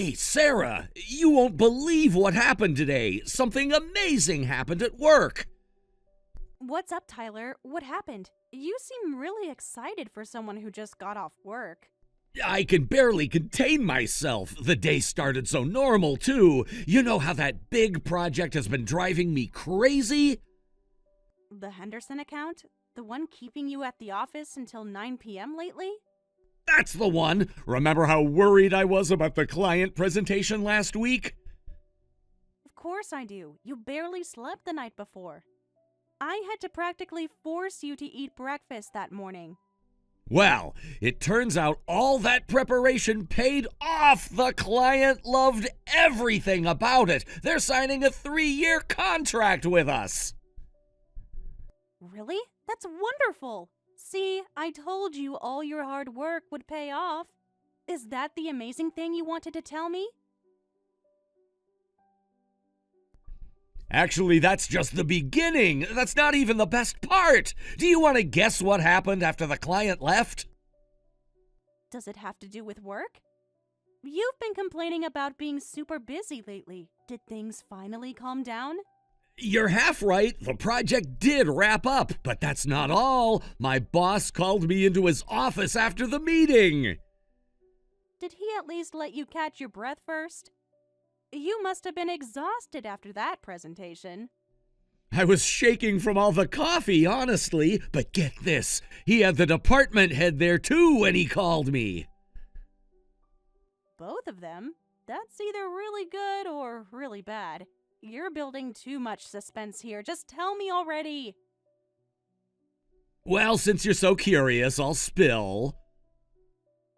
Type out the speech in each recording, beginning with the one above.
Hey, Sarah, you won't believe what happened today. Something amazing happened at work. What's up, Tyler? What happened? You seem really excited for someone who just got off work. I can barely contain myself. The day started so normal, too. You know how that big project has been driving me crazy? The Henderson account? The one keeping you at the office until 9 p.m. lately? That's the one. Remember how worried I was about the client presentation last week? Of course I do. You barely slept the night before. I had to practically force you to eat breakfast that morning. Well, it turns out all that preparation paid off. The client loved everything about it. They're signing a 3-year contract with us. Really? That's wonderful! See, I told you all your hard work would pay off. Is that the amazing thing you wanted to tell me? Actually, that's just the beginning. That's not even the best part. Do you want to guess what happened after the client left? Does it have to do with work? You've been complaining about being super busy lately. Did things finally calm down? You're half right. The project did wrap up, but that's not all. My boss called me into his office after the meeting. Did he at least let you catch your breath first? You must have been exhausted after that presentation. I was shaking from all the coffee, honestly, but get this. He had the department head there too when he called me. Both of them? That's either really good or really bad. You're building too much suspense here. Just tell me already. Well, since you're so curious, I'll spill.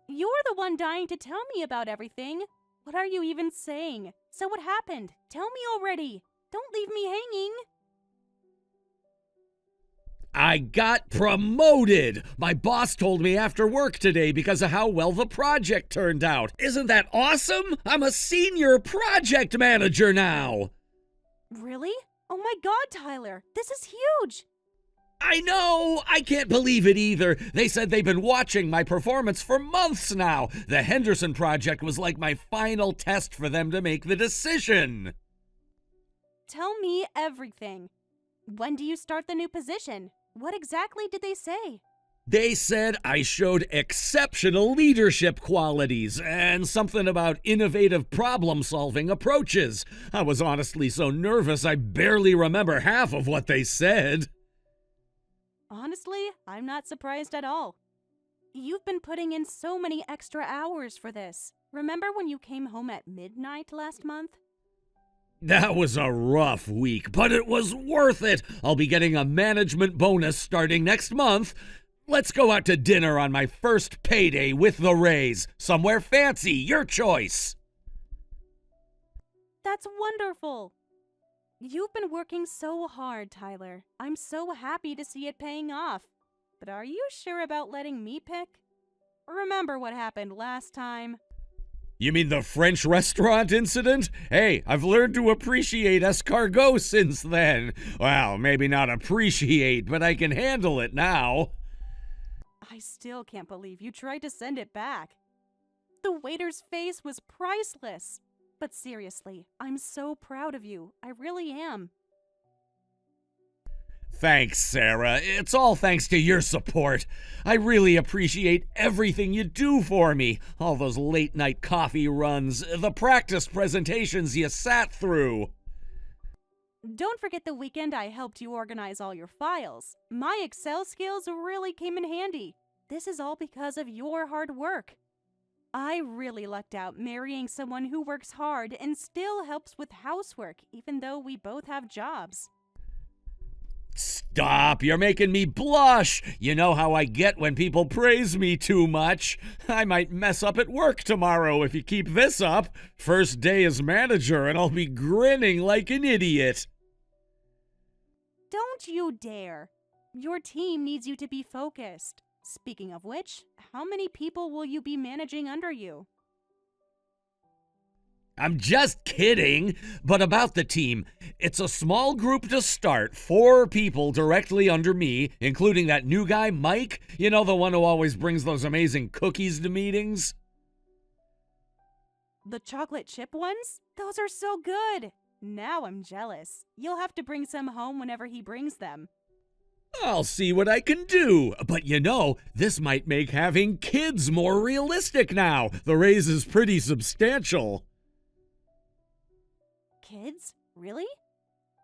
You're the one dying to tell me about everything. What are you even saying? So what happened? Tell me already. Don't leave me hanging. I got promoted. My boss told me after work today because of how well the project turned out. Isn't that awesome? I'm a senior project manager now. Really? Oh my God, Tyler. This is huge. I know! I can't believe it either. They said they've been watching my performance for months now. The Henderson project was like my final test for them to make the decision. Tell me everything. When do you start the new position? What exactly did they say? They said I showed exceptional leadership qualities and something about innovative problem-solving approaches. I was honestly so nervous I barely remember half of what they said. Honestly, I'm not surprised at all. You've been putting in so many extra hours for this. Remember when you came home at midnight last month? That was a rough week, but it was worth it. I'll be getting a management bonus starting next month. Let's go out to dinner on my first payday with the raise. Somewhere fancy, your choice. That's wonderful. You've been working so hard, Tyler. I'm so happy to see it paying off. But are you sure about letting me pick? Remember what happened last time? You mean the French restaurant incident? Hey, I've learned to appreciate escargot since then. Well, maybe not appreciate, but I can handle it now. I still can't believe you tried to send it back. The waiter's face was priceless. But seriously, I'm so proud of you. I really am. Thanks, Sarah. It's all thanks to your support. I really appreciate everything you do for me. All those late-night coffee runs, the practice presentations you sat through. Don't forget the weekend I helped you organize all your files. My Excel skills really came in handy. This is all because of your hard work. I really lucked out marrying someone who works hard and still helps with housework, even though we both have jobs. Stop, you're making me blush. You know how I get when people praise me too much. I might mess up at work tomorrow if you keep this up. First day as manager and I'll be grinning like an idiot. Don't you dare. Your team needs you to be focused. Speaking of which, how many people will you be managing under you? I'm just kidding. But about the team, it's a small group to start. 4 people directly under me, including that new guy, Mike. You know, the one who always brings those amazing cookies to meetings? The chocolate chip ones? Those are so good! Now I'm jealous. You'll have to bring some home whenever he brings them. I'll see what I can do. But this might make having kids more realistic now. The raise is pretty substantial. Kids? Really?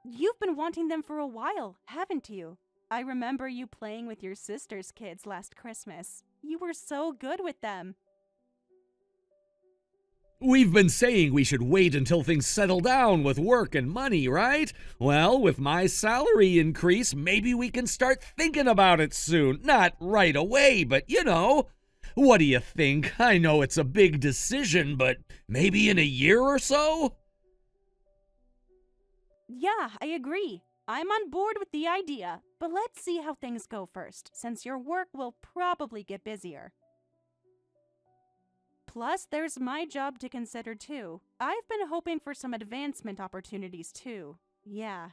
You've been wanting them for a while, haven't you? I remember you playing with your sister's kids last Christmas. You were so good with them. We've been saying we should wait until things settle down with work and money, right? Well, with my salary increase, maybe we can start thinking about it soon. Not right away, but What do you think? I know it's a big decision, but maybe in a year or so? Yeah, I agree. I'm on board with the idea, but let's see how things go first, since your work will probably get busier. Plus, there's my job to consider too. I've been hoping for some advancement opportunities too. Yeah.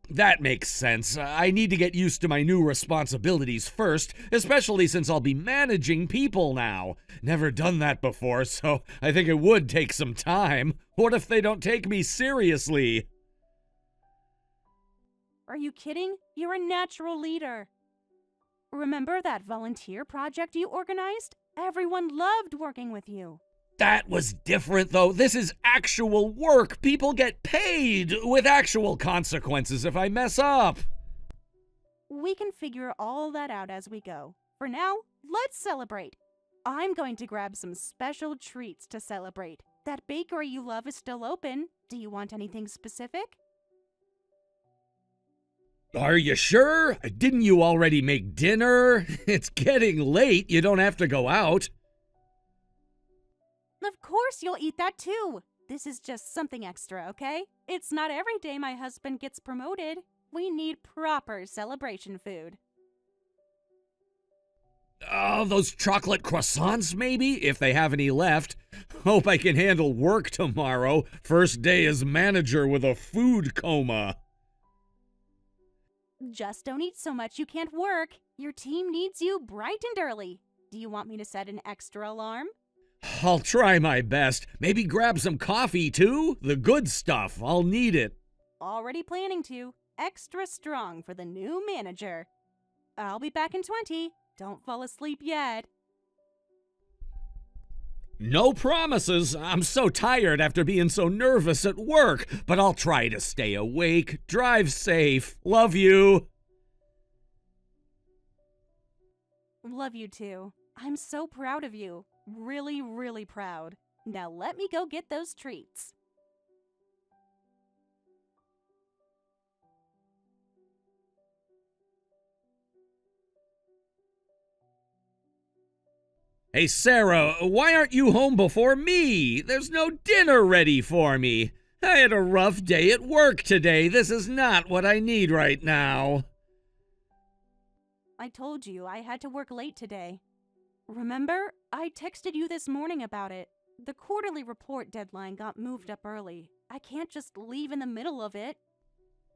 That makes sense. I need to get used to my new responsibilities first, especially since I'll be managing people now. Never done that before, so I think it would take some time. What if they don't take me seriously? Are you kidding? You're a natural leader. Remember that volunteer project you organized? Everyone loved working with you. That was different, though. This is actual work. People get paid with actual consequences if I mess up. We can figure all that out as we go. For now, let's celebrate. I'm going to grab some special treats to celebrate. That bakery you love is still open. Do you want anything specific? Are you sure? Didn't you already make dinner? It's getting late. You don't have to go out. Of course you'll eat that too. This is just something extra, okay? It's not every day my husband gets promoted. We need proper celebration food. Oh, those chocolate croissants, maybe, if they have any left. Hope I can handle work tomorrow. First day as manager with a food coma. Just don't eat so much you can't work. Your team needs you bright and early. Do you want me to set an extra alarm? I'll try my best. Maybe grab some coffee, too? The good stuff. I'll need it. Already planning to. Extra strong for the new manager. I'll be back in 20. Don't fall asleep yet. No promises. I'm so tired after being so nervous at work, but I'll try to stay awake. Drive safe. Love you. Love you too. I'm so proud of you. Really, really proud. Now let me go get those treats. Hey, Sarah, why aren't you home before me? There's no dinner ready for me. I had a rough day at work today. This is not what I need right now. I told you I had to work late today. Remember? I texted you this morning about it. The quarterly report deadline got moved up early. I can't just leave in the middle of it.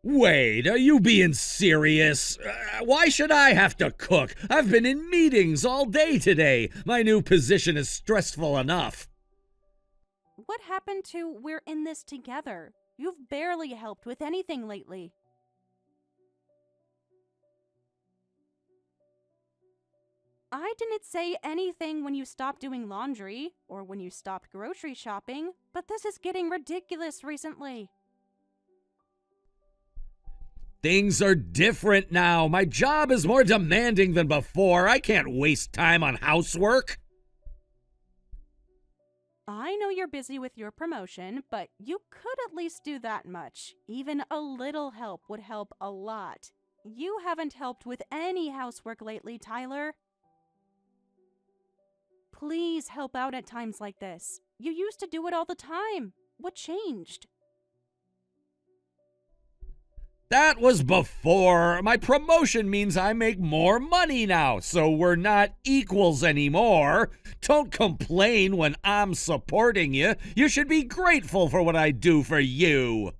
Wait, are you being serious? Why should I have to cook? I've been in meetings all day today. My new position is stressful enough. What happened to "we're in this together"? You've barely helped with anything lately. I didn't say anything when you stopped doing laundry or when you stopped grocery shopping, but this is getting ridiculous recently. Things are different now. My job is more demanding than before. I can't waste time on housework. I know you're busy with your promotion, but you could at least do that much. Even a little help would help a lot. You haven't helped with any housework lately, Tyler. Please help out at times like this. You used to do it all the time. What changed? That was before. My promotion means I make more money now, so we're not equals anymore. Don't complain when I'm supporting you. You should be grateful for what I do for you.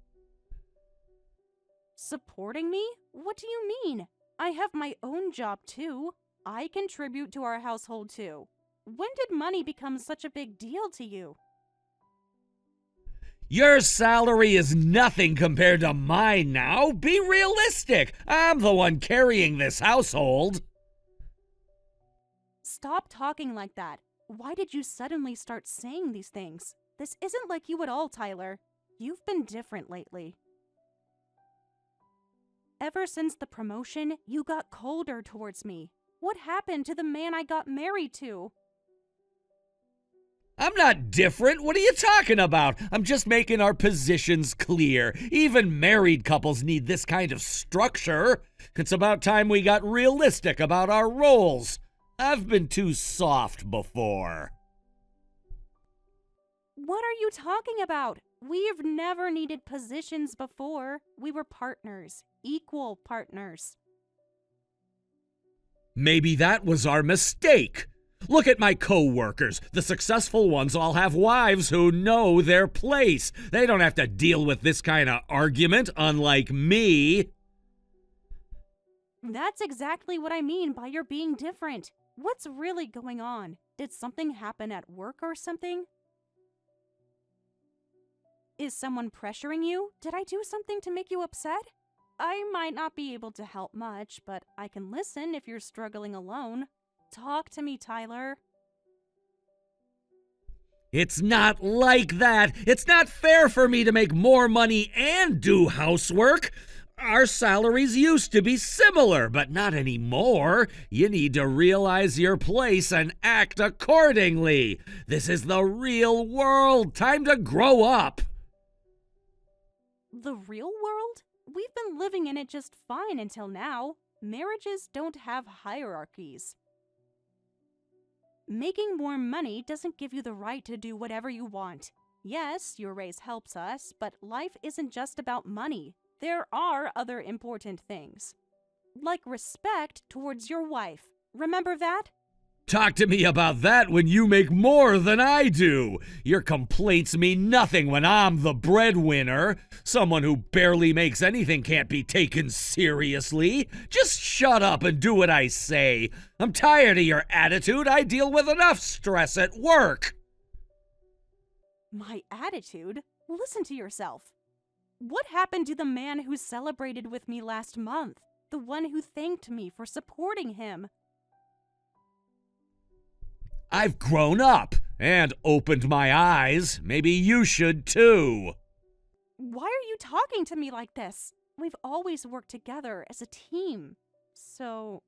Supporting me? What do you mean? I have my own job too. I contribute to our household too. When did money become such a big deal to you? Your salary is nothing compared to mine now. Be realistic. I'm the one carrying this household. Stop talking like that. Why did you suddenly start saying these things? This isn't like you at all, Tyler. You've been different lately. Ever since the promotion, you got colder towards me. What happened to the man I got married to? I'm not different. What are you talking about? I'm just making our positions clear. Even married couples need this kind of structure. It's about time we got realistic about our roles. I've been too soft before. What are you talking about? We've never needed positions before. We were partners, equal partners. Maybe that was our mistake. Look at my co-workers. The successful ones all have wives who know their place. They don't have to deal with this kind of argument, unlike me. That's exactly what I mean by you're being different. What's really going on? Did something happen at work or something? Is someone pressuring you? Did I do something to make you upset? I might not be able to help much, but I can listen if you're struggling alone. Talk to me, Tyler. It's not like that. It's not fair for me to make more money and do housework. Our salaries used to be similar, but not anymore. You need to realize your place and act accordingly. This is the real world. Time to grow up. The real world? We've been living in it just fine until now. Marriages don't have hierarchies. Making more money doesn't give you the right to do whatever you want. Yes, your raise helps us, but life isn't just about money. There are other important things. Like respect towards your wife. Remember that? Talk to me about that when you make more than I do. Your complaints mean nothing when I'm the breadwinner. Someone who barely makes anything can't be taken seriously. Just shut up and do what I say. I'm tired of your attitude. I deal with enough stress at work. My attitude? Listen to yourself. What happened to the man who celebrated with me last month? The one who thanked me for supporting him? I've grown up and opened my eyes. Maybe you should too. Why are you talking to me like this? We've always worked together as a team. So,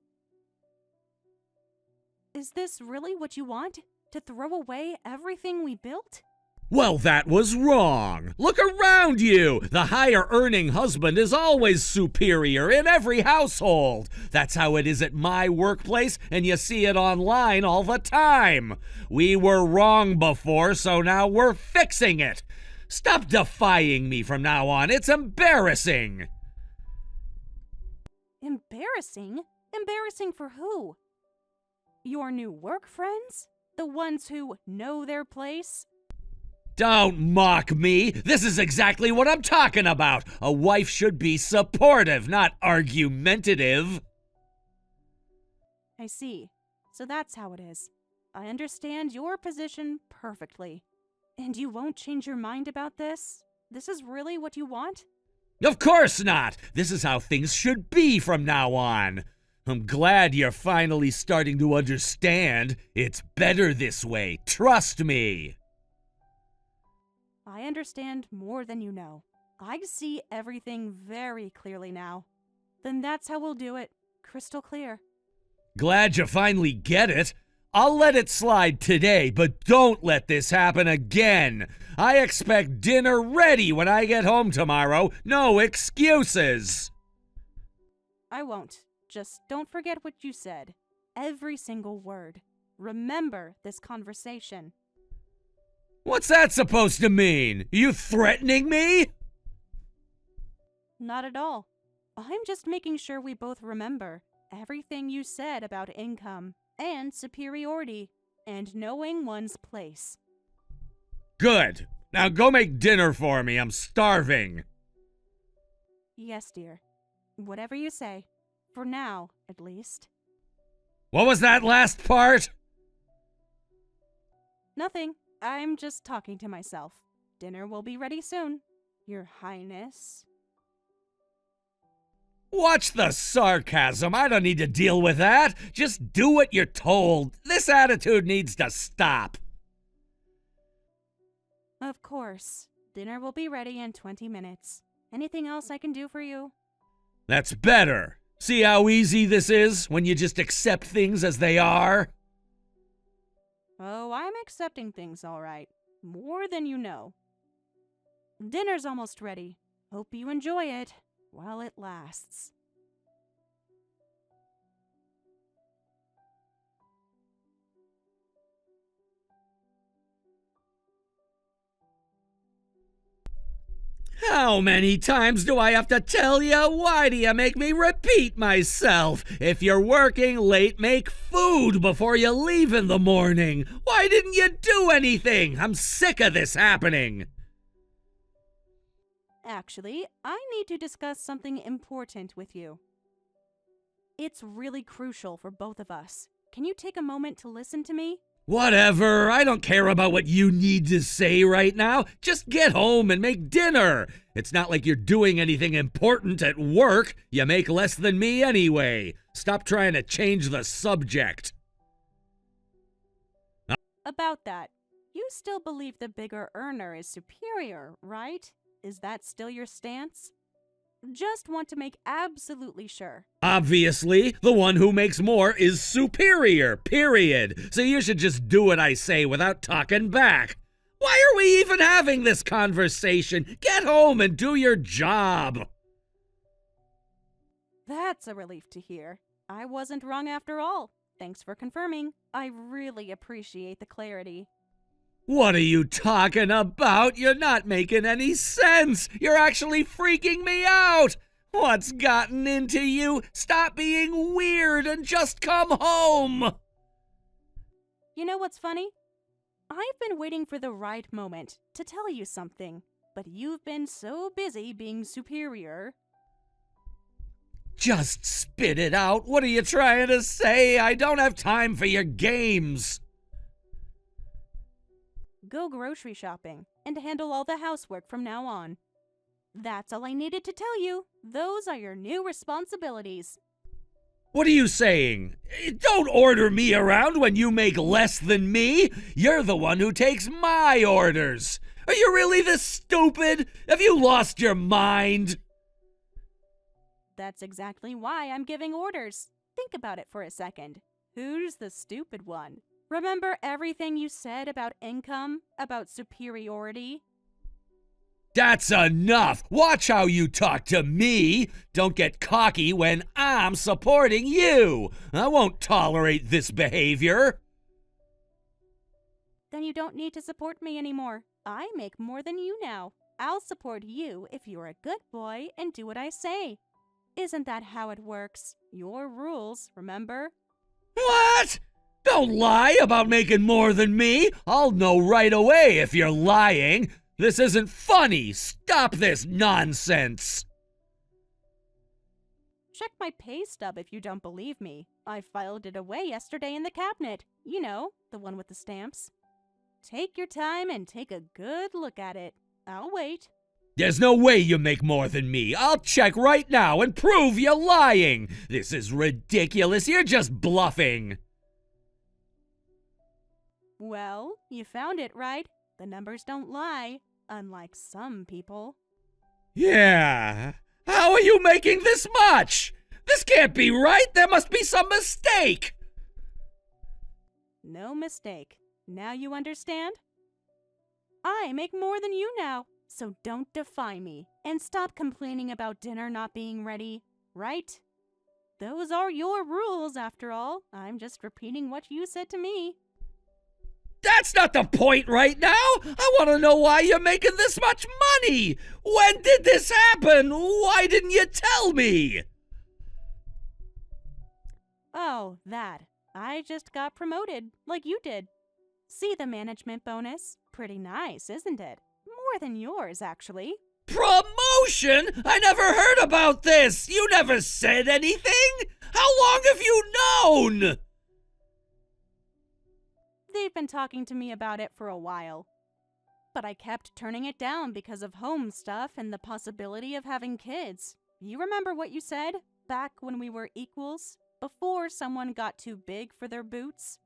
is this really what you want? To throw away everything we built? Well, that was wrong. Look around you. The higher-earning husband is always superior in every household. That's how it is at my workplace, and you see it online all the time. We were wrong before, so now we're fixing it. Stop defying me from now on. It's embarrassing. Embarrassing? Embarrassing for who? Your new work friends? The ones who know their place? Don't mock me. This is exactly what I'm talking about. A wife should be supportive, not argumentative. I see. So that's how it is. I understand your position perfectly. And you won't change your mind about this? This is really what you want? Of course not. This is how things should be from now on. I'm glad you're finally starting to understand. It's better this way. Trust me. I understand more than you know. I see everything very clearly now. Then that's how we'll do it. Crystal clear. Glad you finally get it. I'll let it slide today, but don't let this happen again. I expect dinner ready when I get home tomorrow. No excuses. I won't. Just don't forget what you said. Every single word. Remember this conversation. What's that supposed to mean? You threatening me? Not at all. I'm just making sure we both remember everything you said about income and superiority and knowing one's place. Good. Now go make dinner for me. I'm starving. Yes, dear. Whatever you say. For now, at least. What was that last part? Nothing. I'm just talking to myself. Dinner will be ready soon, Your Highness. Watch the sarcasm. I don't need to deal with that. Just do what you're told. This attitude needs to stop. Of course. Dinner will be ready in 20 minutes. Anything else I can do for you? That's better. See how easy this is when you just accept things as they are? Oh, I'm accepting things all right. More than you know. Dinner's almost ready. Hope you enjoy it while it lasts. How many times do I have to tell you? Why do you make me repeat myself? If you're working late, make food before you leave in the morning. Why didn't you do anything? I'm sick of this happening. Actually, I need to discuss something important with you. It's really crucial for both of us. Can you take a moment to listen to me? Whatever, I don't care about what you need to say right now. Just get home and make dinner. It's not like you're doing anything important at work. You make less than me anyway. Stop trying to change the subject. About that, you still believe the bigger earner is superior, right? Is that still your stance? Just want to make absolutely sure. Obviously, the one who makes more is superior, period. So you should just do what I say without talking back. Why are we even having this conversation? Get home and do your job. That's a relief to hear. I wasn't wrong after all. Thanks for confirming. I really appreciate the clarity. What are you talking about? You're not making any sense. You're actually freaking me out. What's gotten into you? Stop being weird and just come home. You know what's funny? I've been waiting for the right moment to tell you something, but you've been so busy being superior. Just spit it out. What are you trying to say? I don't have time for your games. Go grocery shopping and handle all the housework from now on. That's all I needed to tell you. Those are your new responsibilities. What are you saying? Don't order me around when you make less than me. You're the one who takes my orders. Are you really this stupid? Have you lost your mind? That's exactly why I'm giving orders. Think about it for a second. Who's the stupid one? Remember everything you said about income, about superiority? That's enough. Watch how you talk to me. Don't get cocky when I'm supporting you. I won't tolerate this behavior. Then you don't need to support me anymore. I make more than you now. I'll support you if you're a good boy and do what I say. Isn't that how it works? Your rules, remember? What? Don't lie about making more than me. I'll know right away if you're lying. This isn't funny. Stop this nonsense. Check my pay stub if you don't believe me. I filed it away yesterday in the cabinet. You know, the one with the stamps. Take your time and take a good look at it. I'll wait. There's no way you make more than me. I'll check right now and prove you're lying. This is ridiculous. You're just bluffing. Well, you found it, right? The numbers don't lie, unlike some people. Yeah. How are you making this much? This can't be right. There must be some mistake. No mistake. Now you understand? I make more than you now, so don't defy me and stop complaining about dinner not being ready, right? Those are your rules, after all. I'm just repeating what you said to me. That's not the point right now. I want to know why you're making this much money. When did this happen? Why didn't you tell me? Oh, that. I just got promoted, like you did. See the management bonus? Pretty nice, isn't it? More than yours, actually. Promotion? I never heard about this. You never said anything. How long have you known? They've been talking to me about it for a while. but I kept turning it down because of home stuff and the possibility of having kids. You remember what you said back when we were equals, before someone got too big for their boots?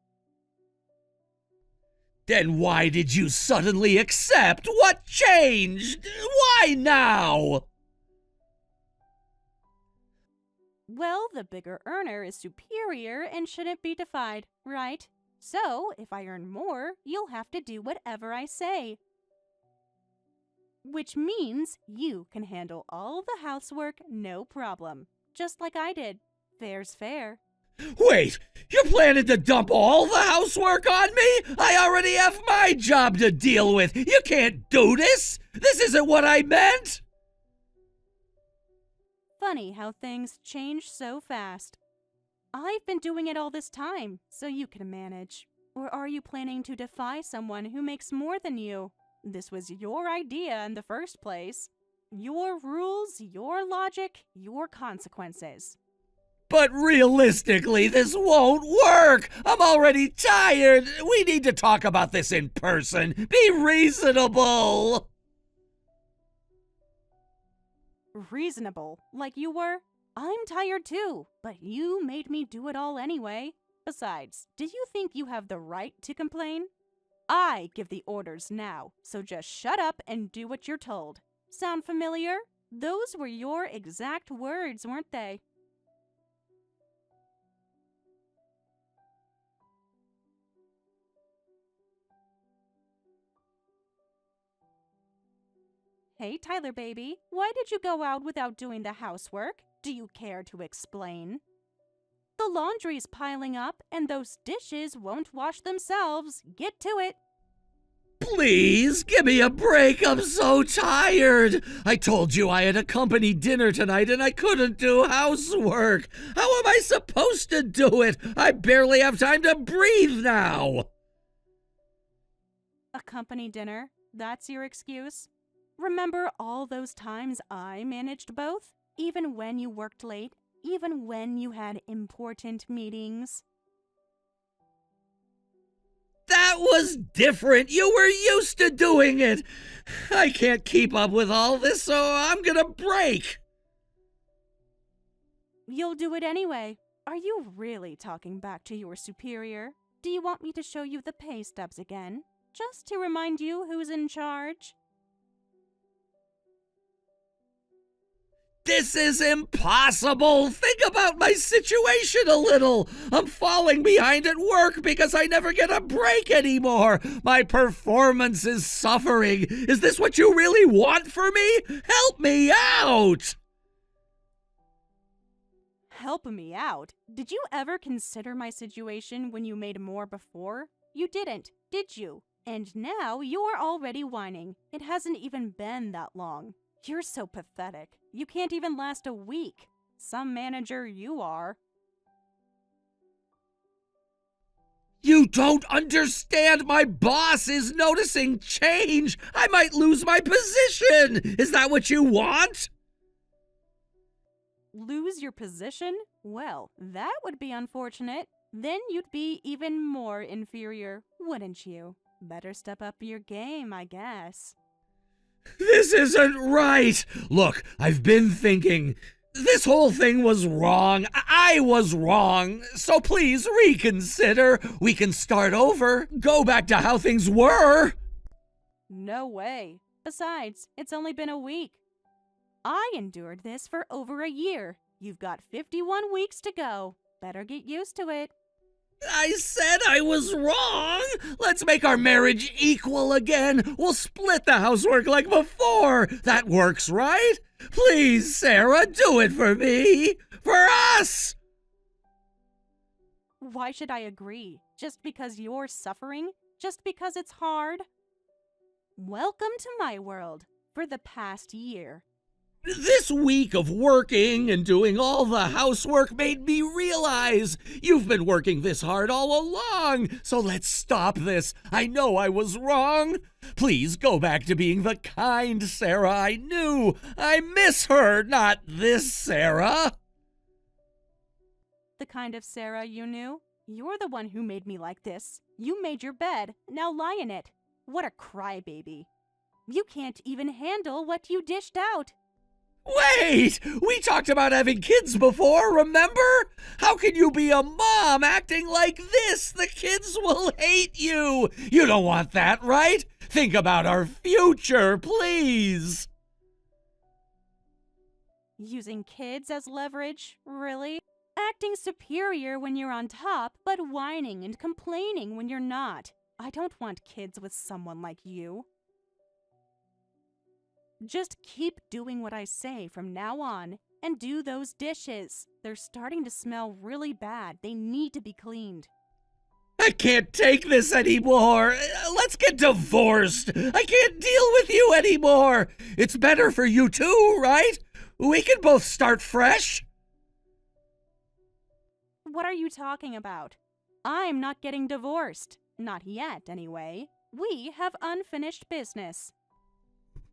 Then why did you suddenly accept? What changed? Why now? Well, the bigger earner is superior and shouldn't be defied, right? So, if I earn more, you'll have to do whatever I say. Which means you can handle all the housework no problem, just like I did. Fair's fair. Wait, you're planning to dump all the housework on me? I already have my job to deal with. You can't do this. This isn't what I meant. Funny how things change so fast. I've been doing it all this time, so you can manage. Or are you planning to defy someone who makes more than you? This was your idea in the first place. Your rules, your logic, your consequences. But realistically, this won't work. I'm already tired. We need to talk about this in person. Be reasonable. Reasonable, like you were? I'm tired too, but you made me do it all anyway. Besides, do you think you have the right to complain? I give the orders now, so just shut up and do what you're told. Sound familiar? Those were your exact words, weren't they? Hey, Tyler baby, why did you go out without doing the housework? Do you care to explain? The laundry's piling up, and those dishes won't wash themselves. Get to it. Please, give me a break. I'm so tired. I told you I had a company dinner tonight and I couldn't do housework. How am I supposed to do it? I barely have time to breathe now. A company dinner? That's your excuse? Remember all those times I managed both? Even when you worked late? Even when you had important meetings? That was different. You were used to doing it. I can't keep up with all this, so I'm gonna break. You'll do it anyway. Are you really talking back to your superior? Do you want me to show you the pay stubs again? Just to remind you who's in charge? This is impossible. Think about my situation a little. I'm falling behind at work because I never get a break anymore. My performance is suffering. Is this what you really want for me? Help me out. Help me out? Did you ever consider my situation when you made more before? You didn't, did you? And now you're already whining. It hasn't even been that long. You're so pathetic. You can't even last a week. Some manager you are. You don't understand. My boss is noticing change. I might lose my position. Is that what you want? Lose your position? Well, that would be unfortunate. Then you'd be even more inferior, wouldn't you? Better step up your game, I guess. This isn't right. Look, I've been thinking. This whole thing was wrong. I was wrong. So please reconsider. We can start over. Go back to how things were. No way. Besides, it's only been a week. I endured this for over a year. You've got 51 weeks to go. Better get used to it. I said I was wrong. Let's make our marriage equal again. We'll split the housework like before. That works, right? Please, Sarah, do it for me. For us. Why should I agree? Just because you're suffering? Just because it's hard? Welcome to my world for the past year. This week of working and doing all the housework made me realize you've been working this hard all along. So let's stop this. I know I was wrong. Please go back to being the kind Sarah I knew. I miss her, not this Sarah. The kind of Sarah you knew? You're the one who made me like this. You made your bed. Now lie in it. What a crybaby. You can't even handle what you dished out. Wait! We talked about having kids before, remember? How can you be a mom acting like this? The kids will hate you! You don't want that, right? Think about our future, please! Using kids as leverage, really? Acting superior when you're on top, but whining and complaining when you're not. I don't want kids with someone like you. Just keep doing what I say from now on, and do those dishes. They're starting to smell really bad. They need to be cleaned. I can't take this anymore. Let's get divorced. I can't deal with you anymore. It's better for you too, right? We can both start fresh. What are you talking about? I'm not getting divorced. Not yet, anyway. We have unfinished business.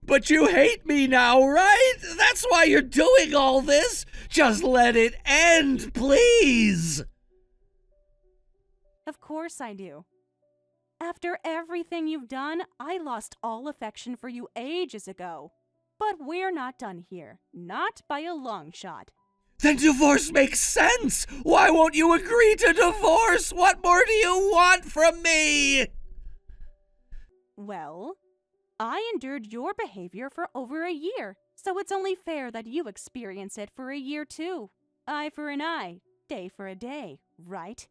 But you hate me now, right? That's why you're doing all this. Just let it end, please. Of course I do. After everything you've done, I lost all affection for you ages ago. But we're not done here. Not by a long shot. Then divorce makes sense. Why won't you agree to divorce? What more do you want from me? Well, I endured your behavior for over a year, so it's only fair that you experience it for a year too. Eye for an eye, day for a day, right?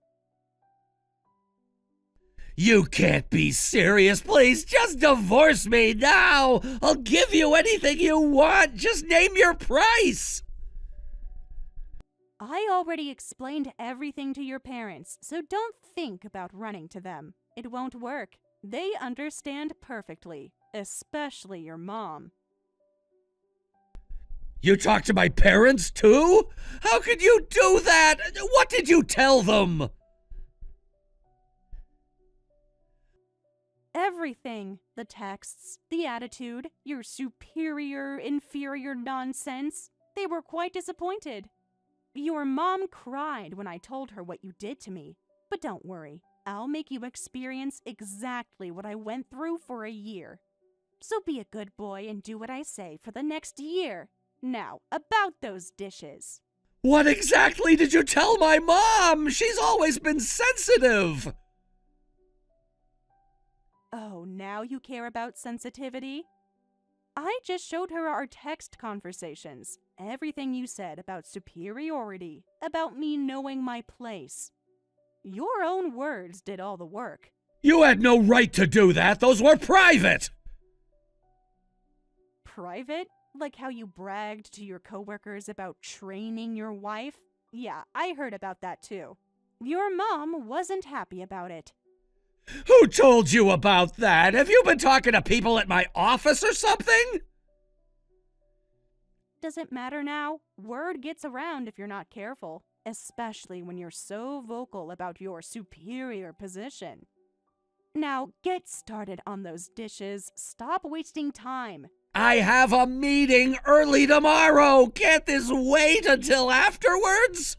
You can't be serious. Please, just divorce me now. I'll give you anything you want. Just name your price. I already explained everything to your parents, so don't think about running to them. It won't work. They understand perfectly, especially your mom. You talked to my parents too? How could you do that? What did you tell them? Everything. The texts, the attitude, your superior, inferior nonsense. They were quite disappointed. Your mom cried when I told her what you did to me. But don't worry, I'll make you experience exactly what I went through for a year. So be a good boy and do what I say for the next year. Now, about those dishes. What exactly did you tell my mom? She's always been sensitive. Oh, now you care about sensitivity? I just showed her our text conversations. Everything you said about superiority, about me knowing my place. Your own words did all the work. You had no right to do that. Those were private. Private? Like how you bragged to your coworkers about training your wife? Yeah, I heard about that too. Your mom wasn't happy about it. Who told you about that? Have you been talking to people at my office or something? Does it matter now? Word gets around if you're not careful, especially when you're so vocal about your superior position. Now, get started on those dishes. Stop wasting time. I have a meeting early tomorrow. Can't this wait until afterwards?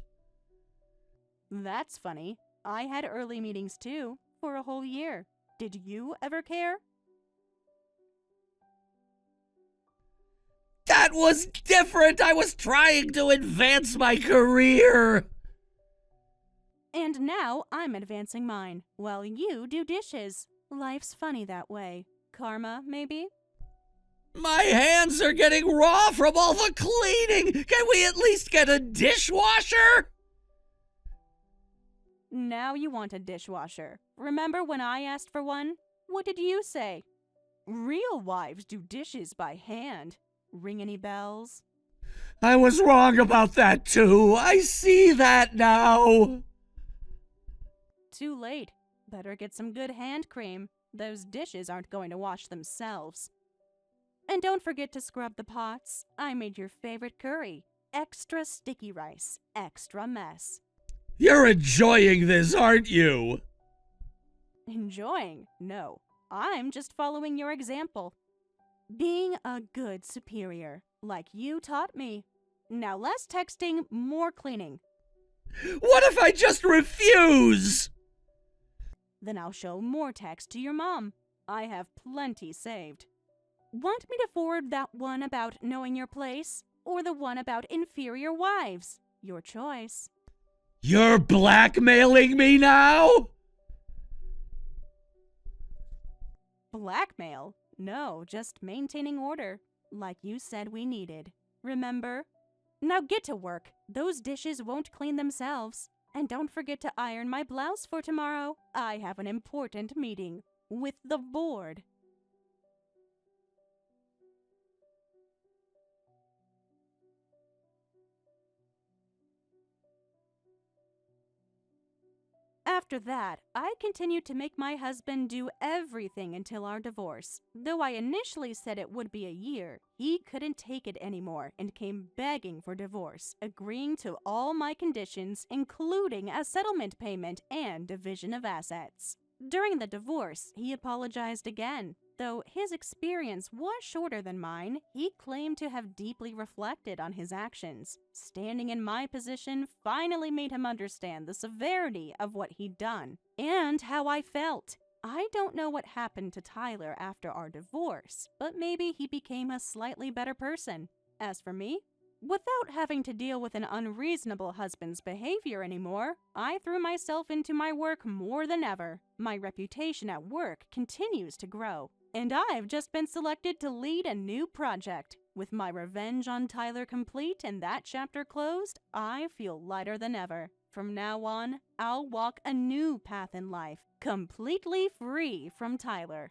That's funny. I had early meetings too, for a whole year. Did you ever care? That was different. I was trying to advance my career. And now I'm advancing mine, while you do dishes. Life's funny that way. Karma, maybe? My hands are getting raw from all the cleaning. Can we at least get a dishwasher? Now you want a dishwasher. Remember when I asked for one? What did you say? Real wives do dishes by hand. Ring any bells? I was wrong about that too. I see that now. Too late. Better get some good hand cream. Those dishes aren't going to wash themselves. And don't forget to scrub the pots. I made your favorite curry. Extra sticky rice. Extra mess. You're enjoying this, aren't you? Enjoying? No. I'm just following your example. Being a good superior, like you taught me. Now less texting, more cleaning. What if I just refuse? Then I'll show more text to your mom. I have plenty saved. Want me to forward that one about knowing your place, or the one about inferior wives? Your choice. You're blackmailing me now? Blackmail? No, just maintaining order, like you said we needed. Remember? Now get to work. Those dishes won't clean themselves. And don't forget to iron my blouse for tomorrow. I have an important meeting with the board. After that, I continued to make my husband do everything until our divorce. Though I initially said it would be a year, he couldn't take it anymore and came begging for divorce, agreeing to all my conditions, including a settlement payment and division of assets. During the divorce, he apologized again. Though his experience was shorter than mine, he claimed to have deeply reflected on his actions. Standing in my position finally made him understand the severity of what he'd done and how I felt. I don't know what happened to Tyler after our divorce, but maybe he became a slightly better person. As for me, without having to deal with an unreasonable husband's behavior anymore, I threw myself into my work more than ever. My reputation at work continues to grow, and I've just been selected to lead a new project. With my revenge on Tyler complete and that chapter closed, I feel lighter than ever. From now on, I'll walk a new path in life, completely free from Tyler.